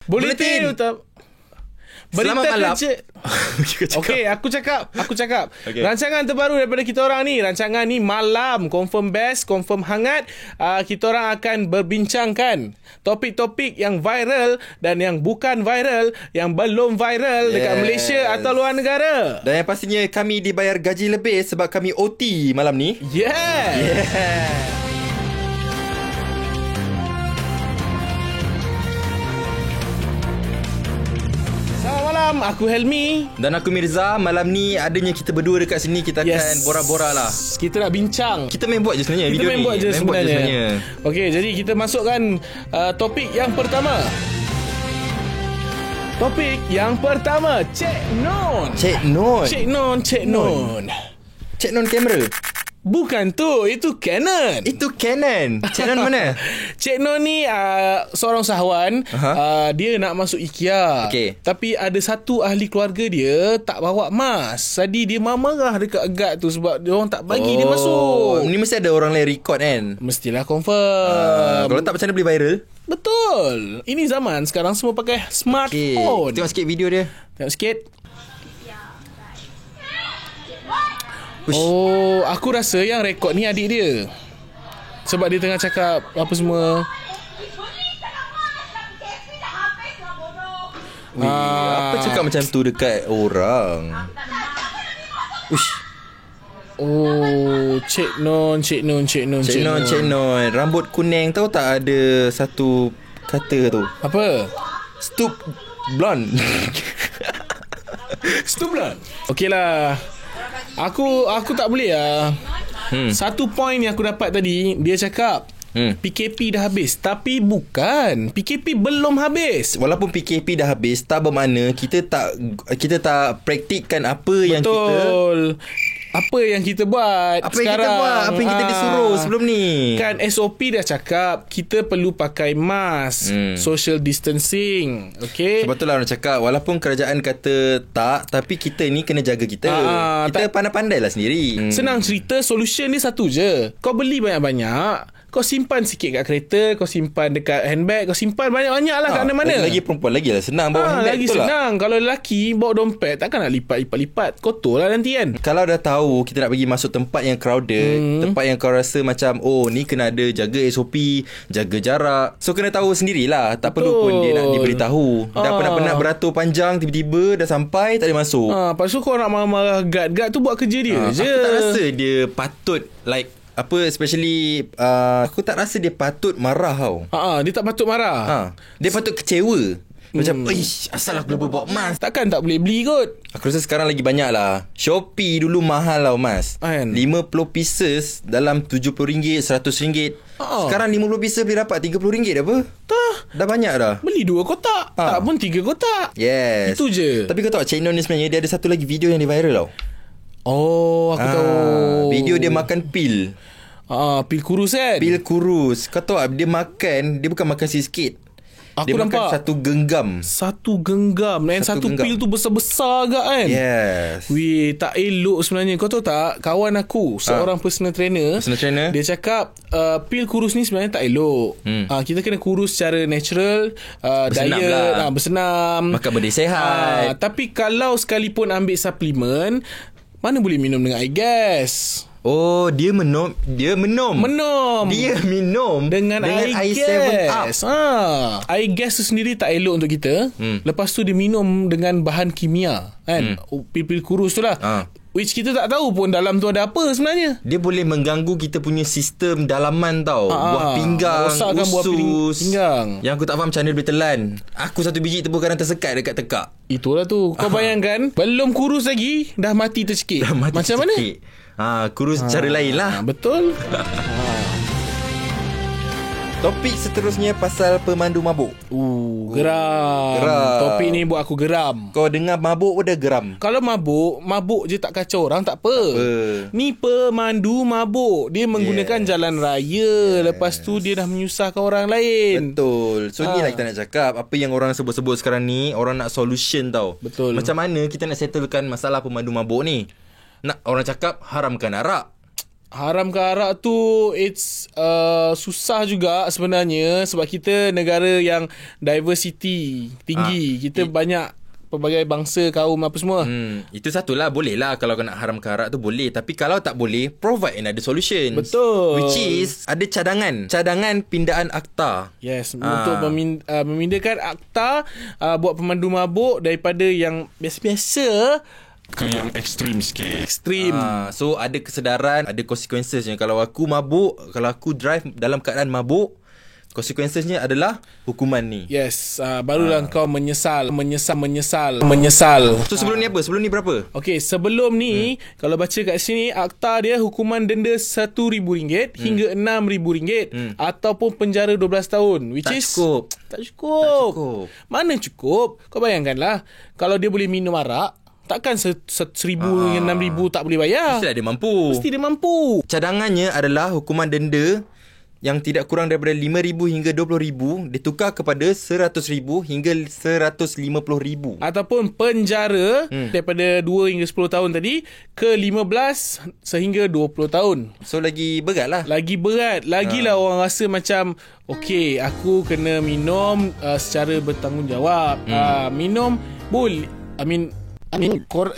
Buletin utama. Selamat malam. Okey, aku cakap. Okay. Rancangan terbaru daripada kita orang ni. Rancangan ni malam, confirm best, confirm hangat. Kita orang akan berbincangkan topik-topik yang viral dan yang bukan viral, yang belum viral dekat Malaysia atau luar negara. Dan yang pastinya kami dibayar gaji lebih sebab kami OT malam ni. Yeah. Aku Helmi dan aku Mirza. Malam ni adanya kita berdua dekat sini. Kita akan borak-borak lah. Kita nak bincang. Kita main buat je sebenarnya video ni. Kita main buat je sebenarnya. Okey, jadi kita masukkan topik yang pertama. Topik yang pertama, Cik Non. Cik Non kamera. Bukan tu, itu Canon. Cik Non mana? Cik Non ni seorang usahawan. Dia nak masuk IKEA. Tapi ada satu ahli keluarga dia tak bawa mask. Jadi dia marah dekat guard tu sebab dia orang tak bagi dia masuk. Ni mesti ada orang lain record kan? Mestilah confirm. Kalau tak macam mana boleh viral? Betul. Ini zaman sekarang semua pakai smartphone. Tengok sikit video dia. Tengok sikit. Oh, aku rasa yang rekod ni adik dia. Sebab dia tengah cakap apa semua. Apa cakap macam tu dekat orang? Oh, Cik Non. Rambut kuning tahu tak ada satu kata tu? Apa? Stoop blonde. Stoop blonde. Okeylah. Aku tak boleh lah. Satu point yang aku dapat tadi, dia cakap PKP dah habis. Tapi bukan, PKP belum habis. Walaupun PKP dah habis, tak bermakna kita tak praktikkan apa yang kita apa yang kita buat sekarang. Apa yang kita disuruh sebelum ni. Kan SOP dah cakap kita perlu pakai mask, social distancing. Okay. Sebab tu lah orang cakap, walaupun kerajaan kata tak, tapi kita ni kena jaga kita. Kita pandai-pandai lah sendiri. Senang cerita, solution dia satu je. Kau beli banyak-banyak, kau simpan sikit kat kereta, kau simpan dekat handbag, kau simpan banyak-banyak lah kat mana-mana. Lagi perempuan lagi lah senang bawa handbag. Lagi senang lah. Kalau lelaki bawa dompet, takkan nak lipat-lipat. Kotor lah nanti kan. Kalau dah tahu kita nak pergi masuk tempat yang crowded, tempat yang kau rasa macam ni kena ada jaga SOP, jaga jarak. So kena tahu sendirilah. Tak perlu pun dia nak diberitahu. Dah penat-penat beratur panjang, tiba-tiba dah sampai tak boleh masuk. Lepas tu kau nak marah-marah guard tu buat kerja dia je. Aku tak rasa dia patut especially aku tak rasa dia patut marah tau. Dia tak patut marah. Dia patut kecewa. Macam asal aku lupa bawa mask. Takkan tak boleh beli kot. Aku rasa sekarang lagi banyak lah. Shopee dulu mahal lah mas. 50 pieces dalam RM70, RM100. Sekarang 50 pieces boleh dapat RM30 apa? Dah banyak dah. Beli 2 kotak. Tak pun 3 kotak. Yes. Itu je. Tapi kau tahu Cik Non ni sebenarnya dia ada satu lagi video yang dia viral tau. Aku tahu. Video dia makan pil. Pil kurus kan? Pil kurus. Kau tahu dia makan, dia bukan makan sikit. Aku dia nampak makan satu genggam. Dan satu pil tu besar-besar agak kan? Yes. Tak elok sebenarnya. Kau tahu tak, kawan aku seorang personal trainer, dia cakap pil kurus ni sebenarnya tak elok. Kita kena kurus secara natural, diet lah. Bersenam, makan benda sihat. tapi kalau sekalipun ambil suplemen, mana boleh minum dengan air gas. Dia minum dengan air 7 Up. Air gas tu sendiri tak elok untuk kita. Lepas tu dia minum dengan bahan kimia kan, pil-pil kurus tu lah. Which kita tak tahu pun dalam tu ada apa sebenarnya. Dia boleh mengganggu kita punya sistem dalaman tau. Buah pinggang, usus pinggang. Yang aku tak faham macam mana dia boleh telan. Aku satu biji tu pun kadang tersekat dekat tekak. Itulah tu. Kau bayangkan, belum kurus lagi dah mati tercekik. Macam mana? Kurus cara lain lah. Betul. Topik seterusnya pasal pemandu mabuk. Geram. Topik ni buat aku geram. Kau dengar mabuk pun dah geram. Kalau mabuk je tak kacau orang, tak apa. Ni pemandu mabuk. Dia menggunakan jalan raya. Lepas tu dia dah menyusahkan orang lain. Betul. So ni lah kita nak cakap. Apa yang orang sebut-sebut sekarang ni, orang nak solution tau. Betul. Macam mana kita nak settlekan masalah pemandu mabuk ni? Orang cakap haramkan arak. Haramkan arak tu it's susah juga sebenarnya sebab kita negara yang diversity tinggi. Kita banyak pelbagai bangsa, kaum apa semua. Itu satulah, boleh lah kalau kau nak haramkan arak tu boleh. Tapi kalau tak boleh, provide another solution. Betul. Which is ada cadangan pindaan akta. Yes, untuk memindahkan akta, buat pemandu mabuk daripada yang biasa-biasa ke yang ekstrim sikit. ekstrim. So ada kesedaran, ada consequences. Kalau aku mabuk, kalau aku drive dalam keadaan mabuk, consequences-nya adalah hukuman ni. Yes, barulah kau menyesal. So sebelum ni apa? Sebelum ni berapa? Okey, sebelum ni kalau baca kat sini, akta dia hukuman denda RM1,000 hingga RM6,000 ataupun penjara 12 tahun, which Tak is cukup. Tak cukup. Tak cukup. Mana cukup? Kau bayangkanlah kalau dia boleh minum arak, takkan RM1,000 hingga RM6,000 tak boleh bayar. Mesti dia mampu. Mesti dia mampu. Cadangannya adalah hukuman denda yang tidak kurang daripada RM5,000 hingga RM20,000 ditukar kepada RM100,000 hingga RM150,000. Ataupun penjara daripada 2 hingga 10 tahun tadi ke 15 sehingga 20 tahun. So lagi berat lah. Lagi berat. Lagilah orang rasa macam okey, aku kena minum secara bertanggungjawab. Minum boleh.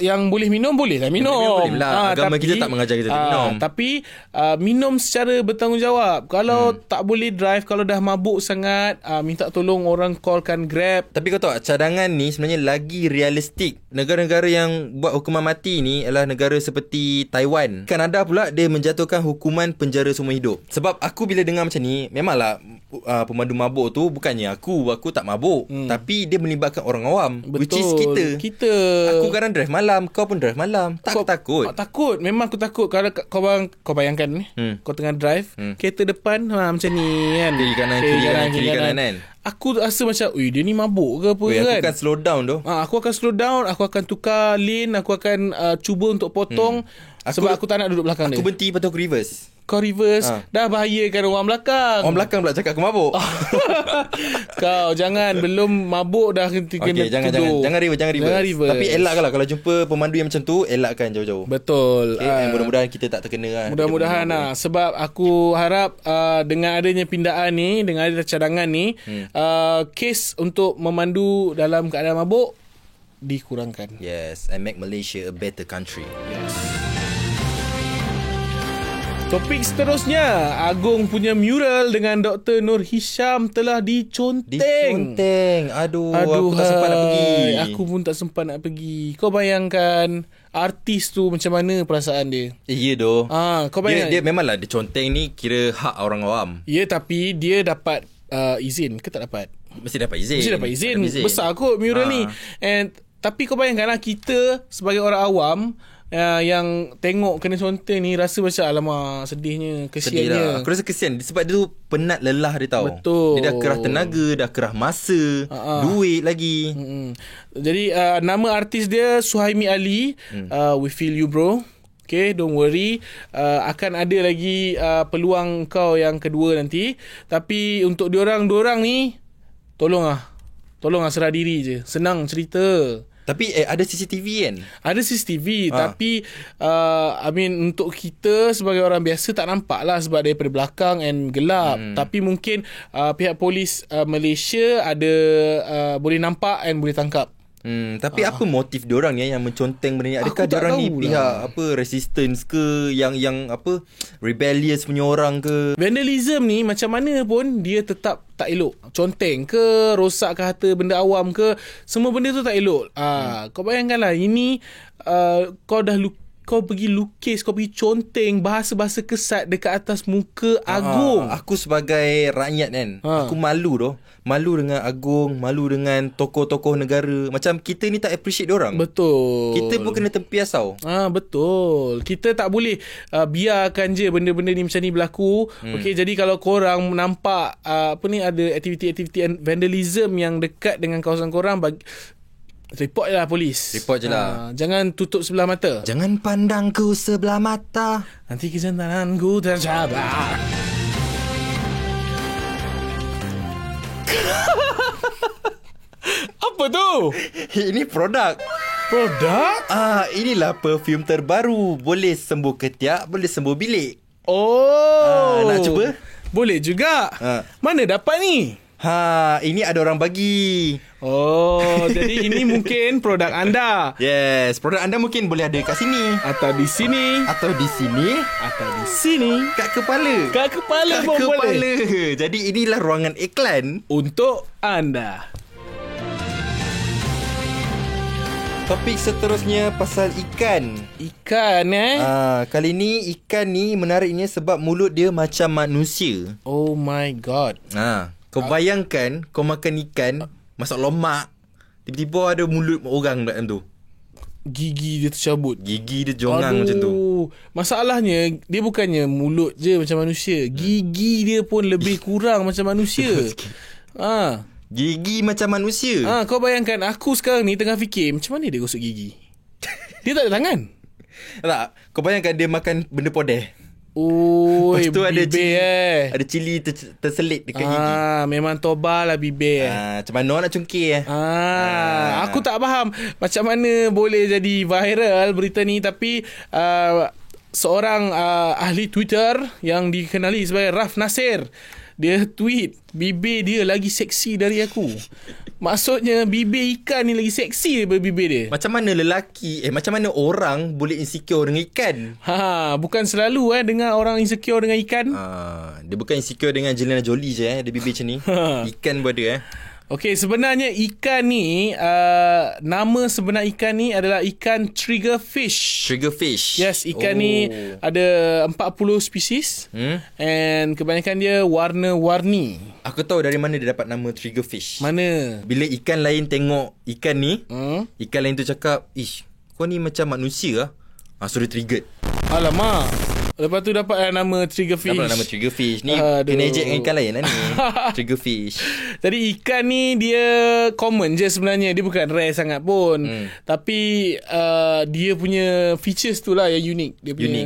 Yang boleh minum bolehlah minum. Boleh lah. Agama kita tak mengajar kita minum. Tapi minum secara bertanggungjawab. Kalau tak boleh drive, kalau dah mabuk sangat, minta tolong orang callkan Grab. Tapi kau tahu cadangan ni sebenarnya lagi realistik. Negara-negara yang buat hukuman mati ni adalah negara seperti Taiwan. Kanada pula dia menjatuhkan hukuman penjara seumur hidup. Sebab aku bila dengar macam ni, memanglah pemandu mabuk tu bukannya aku tak mabuk, tapi dia melibatkan orang awam. Betul. Which is kita. Aku kadang drive malam, kau pun drive malam. Kau takut? Takut. Memang aku takut. Kalau kau bayangkan ni, kau tengah drive, kereta depan macam ni kan. Kiri kanan kan. Aku rasa macam, dia ni mabuk ke apa kan. Aku akan slow down tu. Aku akan slow down, aku akan tukar lane, aku akan cuba untuk potong. Sebab aku tak nak duduk belakang dia. Aku berhenti lepas tu aku reverse. Kau reverse, dah bahayakan orang belakang. Orang belakang pula cakap aku mabuk. Kau jangan, belum mabuk dah kena okay, jangan reverse. Tapi elakkanlah kalau jumpa pemandu yang macam tu, elakkan jauh-jauh. Betul. Mudah-mudahan kita tak terkena lah. Mudah-mudahan lah. Sebab aku harap dengan adanya pindaan ni, dengan adanya cadangan ni, kes untuk memandu dalam keadaan mabuk dikurangkan. Yes, and make Malaysia a better country. Yes. Topik seterusnya, Agong punya mural dengan Dr. Nur Hisham telah diconteng. Aduh, aku tak sempat nak pergi. Aku pun tak sempat nak pergi. Kau bayangkan artis tu macam mana perasaan dia. Ya doh. Kau bayangkan. Dia memanglah diconteng ni kira hak orang awam. Ya, tapi dia dapat izin ke tak dapat? Mesti dapat izin. Besar kot mural ni. Tapi kau bayangkanlah kita sebagai orang awam yang tengok kena conteng ni rasa macam alamak, sedihnya, kesiannya. Aku rasa kesian sebab dia tu penat lelah dia tahu. Betul. Dia dah kerah tenaga, dah kerah masa, duit lagi. Jadi nama artis dia Suhaimi Ali. We feel you bro. Okay, don't worry. Akan ada lagi peluang kau yang kedua nanti. Tapi untuk diorang ni, tolonglah serah diri je. Senang cerita. Tapi ada CCTV kan? Ada CCTV. Tapi untuk kita sebagai orang biasa tak nampak lah sebab daripada belakang and gelap. Tapi mungkin pihak polis Malaysia ada boleh nampak and boleh tangkap. Tapi apa motif diorang ni yang menconteng benda ni? Adakah diorang ni pihak apa resistance ke, yang apa rebellious punya orang ke? Vandalism ni macam mana pun dia tetap tak elok. Conteng ke, rosak ke harta benda awam ke, semua benda tu tak elok. Kau bayangkanlah ini kau pergi lukis, kau pergi conteng bahasa-bahasa kesat dekat atas muka Agong. Aku sebagai rakyat kan, aku malu doh. Malu dengan Agong, malu dengan tokoh-tokoh negara. Macam kita ni tak appreciate diorang. Betul. Kita pun kena tempias tau. Betul. Kita tak boleh biarkan je benda-benda ni macam ni berlaku. Okey, jadi kalau korang nampak ada aktiviti-aktiviti vandalism yang dekat dengan kawasan korang, report je lah polis. Report je lah. Jangan tutup sebelah mata. Jangan pandangku sebelah mata, nanti kejantananku tercabar. Apa tu? Ini produk. Produk? Inilah perfume terbaru. Boleh sembuh ketiak, boleh sembuh bilik. Oh. Nak cuba? Boleh juga. Mana dapat ni? Ini ada orang bagi. Oh, jadi ini mungkin produk anda. Yes, produk anda mungkin boleh ada kat sini. Atau di sini. Atau di sini. Atau di sini. Kat kepala. Kat kepala pun boleh. Jadi inilah ruangan iklan untuk anda. Topik seterusnya pasal ikan. Ikan Kali ni ikan ni menariknya sebab mulut dia macam manusia. Oh my god. Kau bayangkan kau makan ikan masak lemak, tiba-tiba ada mulut orang dalam tu. Gigi dia tercabut. Gigi dia jongang macam tu. Masalahnya dia bukannya mulut je macam manusia. Gigi dia pun lebih kurang macam manusia. Gigi macam manusia. Kau bayangkan aku sekarang ni tengah fikir macam mana dia gosok gigi. Dia tak ada tangan. Tak, kau bayangkan dia makan benda podeh. Oh, lepas tu ada bibir cili, ada cili terselit dekat gigi. Memang tobal lah bibir. Macam mana nak cungkir Aku tak faham macam mana boleh jadi viral berita ni. Tapi seorang ahli Twitter yang dikenali sebagai Raf Nasir, dia tweet, bibir dia lagi seksi dari aku. Maksudnya bibir ikan ni lagi seksi daripada bibir dia. Macam mana macam mana orang boleh insecure dengan ikan? Bukan selalu dengar orang insecure dengan ikan. Dia bukan insecure dengan Angelina Jolie je ada bibir macam ni. Ikan pun ada Okey, sebenarnya ikan ni nama sebenar ikan ni adalah ikan triggerfish. Triggerfish. Yes, ikan ni ada 40 spesies. And kebanyakan dia warna-warni. Aku tahu dari mana dia dapat nama triggerfish. Mana? Bila ikan lain tengok ikan ni, ikan lain tu cakap, "Ish, kau ni macam manusia ah." So dia triggered. Alamak. Lepas tu dapat nama triggerfish. Dapat nama triggerfish. Ni kena ejek dengan ikan lain lah ni. Triggerfish. Jadi ikan ni dia common je sebenarnya. Dia bukan rare sangat pun. Tapi dia punya features tu lah yang unik. Dia punya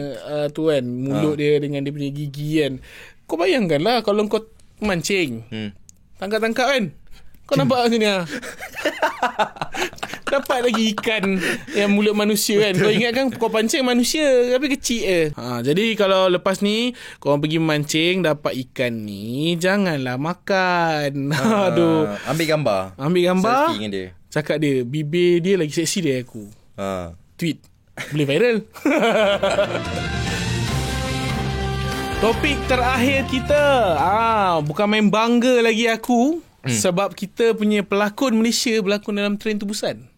tu kan, mulut dia dengan dia punya gigi kan. Kau bayangkan lah kalau kau mancing, tangkap-tangkap kan, kau nampak macam ni dapat lagi ikan yang mulut manusia kan. Kau ingat kan kau pancing manusia tapi kecil jadi kalau lepas ni kau pergi mancing dapat ikan ni, janganlah makan. Ambil gambar selfie dengan dia, cakap dia bibir dia lagi seksi dari aku. Tweet boleh viral. Topik terakhir kita bukan main bangga lagi aku. Sebab kita punya pelakon Malaysia berlakon dalam Train to Busan.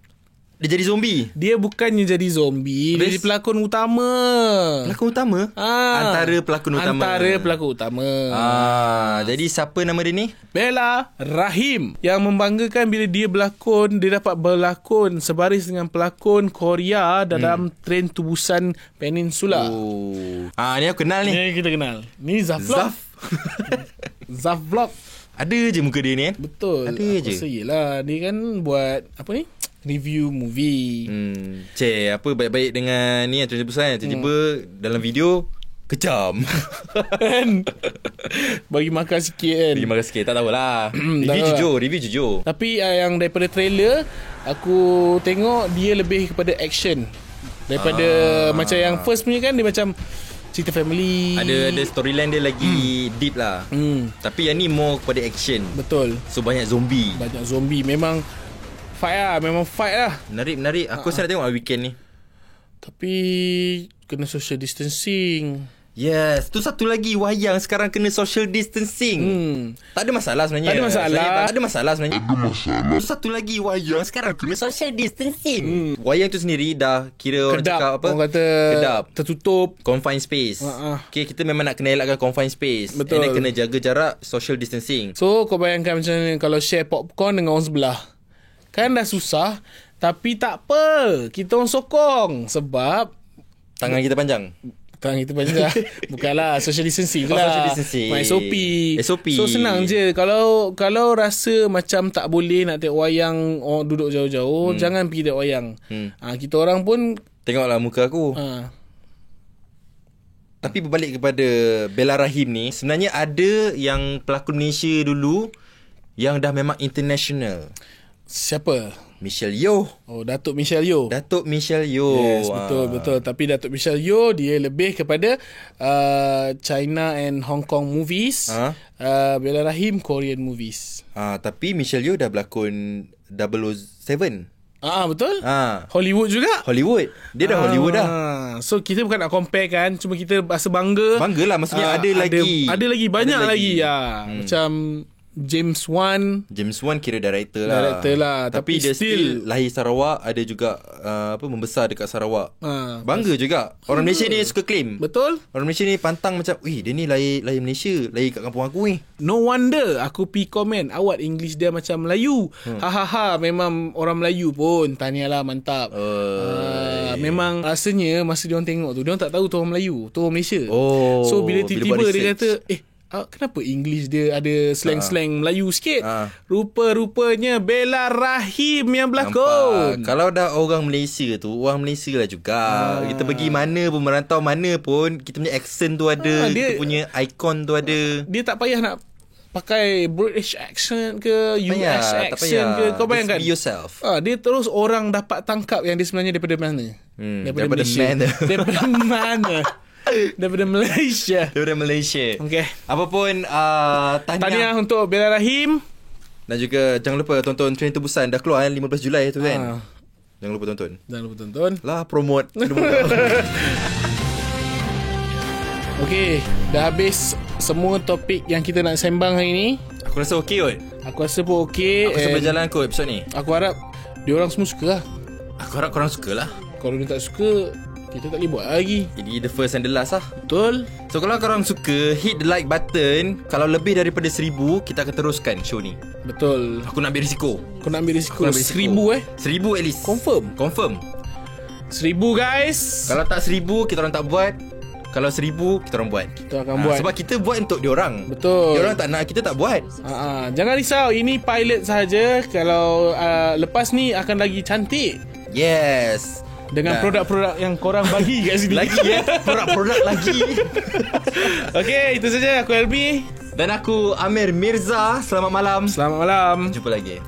Dia jadi zombie. Dia bukannya jadi zombie. Dia jadi pelakon utama. Pelakon utama? Antara pelakon utama. Jadi siapa nama dia ni? Bella Rahim. Yang membanggakan bila dia berlakon, dia dapat berlakon sebaris dengan pelakon Korea dalam Train to Busan Peninsula. Ni aku kenal ni. Ni kita kenal. Ni Zaf Vlog. Zaf Vlog. Ada je muka dia ni kan? Betul. Ada je. Yelah, dia kan buat apa ni? Review movie. Apa baik-baik dengan ni yang Train tiba-tiba dalam video kejam. Kan? Bagi makan sikit kan. Tak tahulah. Review jujur. Tapi yang daripada trailer aku tengok dia lebih kepada action daripada macam yang first punya kan, dia macam cerita family. Ada storyline dia lagi deep lah. Tapi yang ni more kepada action. Betul. So banyak zombie. Memang fight lah. Menarik. Aku nak tengok weekend ni. Tapi kena social distancing. Yes, tu satu lagi wayang sekarang kena social distancing. Tak ada masalah sebenarnya. Ada masalah sebenarnya. Tu satu lagi wayang sekarang kena social distancing. Wayang tu sendiri dah kira orang cakap apa? Orang kata kedap, tertutup, confined space. Okay, kita memang nak kena elakkan confined space. Betul. And then kena jaga jarak, social distancing. So kau bayangkan macam ni, kalau share popcorn dengan orang sebelah, kan dah susah. Tapi tak apa, kita orang sokong. Sebab tangan kita panjang. Bukanlah, social distancing tu lah. Social distancing. SOP. So senang je. Kalau rasa macam tak boleh nak tengok wayang, duduk jauh-jauh, jangan pergi tengok wayang. Kita orang pun tengoklah muka aku. Tapi berbalik kepada Bella Rahim ni, sebenarnya ada yang pelakon Malaysia dulu yang dah memang international. Siapa? Michelle Yeoh. Oh, Datuk Michelle Yeoh. Datuk Michelle Yeoh. Yes, betul. Tapi Datuk Michelle Yeoh dia lebih kepada China and Hong Kong movies. Bella Rahim Korean movies. Tapi Michelle Yeoh dah berlakon 007. Betul. Hollywood juga. Hollywood. Dia dah Hollywood dah. So kita bukan nak compare kan, cuma kita rasa bangga. Banggalah, maksudnya ada lagi banyak lagi. Macam James Wan kira director lah. Tapi dia still lahir Sarawak, ada juga membesar dekat Sarawak. Bangga juga. Orang Malaysia ni suka claim. Betul. Orang Malaysia ni pantang macam, dia ni lahir Malaysia, lahir kat kampung aku ni. No wonder aku pergi komen, awak English dia macam Melayu. Memang orang Melayu pun. Tahniahlah, mantap. Memang rasanya masa dia orang tengok tu, dia orang tak tahu tu orang Melayu, tu orang Malaysia. So bila tiba-tiba dia kata, kenapa English dia ada slang-slang Melayu sikit? Rupa-rupanya Bella Rahim yang berlakon. Kalau dah orang Malaysia tu, orang Malaysia lah juga. Kita pergi mana pun, merantau mana pun, kita punya accent tu ada, kita punya icon tu ada. Dia tak payah nak pakai British accent ke US accent ke. Kau bayangkan, just be yourself. Dia terus orang dapat tangkap yang dia sebenarnya daripada mana? Daripada mana? Daripada mana? Daripada Malaysia. Okay. Apapun, tahniah untuk Bella Rahim. Dan juga jangan lupa tonton Train to Busan. Dah keluar 15 Julai tu kan. Jangan lupa tonton. Lah, promote. Okay, dah habis semua topik yang kita nak sembang hari ni. Aku rasa okey kot. Aku rasa pun okey. Aku rasa berjalan kot episod ni. Aku harap diorang semua suka lah. Aku harap korang suka lah. Kalau dia tak suka, kita tak boleh buat lagi. Jadi the first and the last lah. Betul. So kalau korang suka, hit the like button. Kalau lebih daripada 1,000, kita akan teruskan show ni. Betul. Aku nak ambil risiko. Kau nak ambil risiko 1,000 1,000 at least. Confirm 1,000 guys. Kalau tak 1,000, kita orang tak buat. Kalau 1,000, kita orang buat. Kita akan buat. Sebab kita buat untuk diorang. Betul. Diorang tak nak, kita tak buat. Jangan risau, ini pilot sahaja. Kalau lepas ni akan lagi cantik. Yes. Dengan produk-produk yang korang bagi kat sini. Lagi produk-produk lagi. Okay, itu saja. Aku Elmi. Dan aku Amir Mirza. Selamat malam. Selamat malam. Jumpa lagi.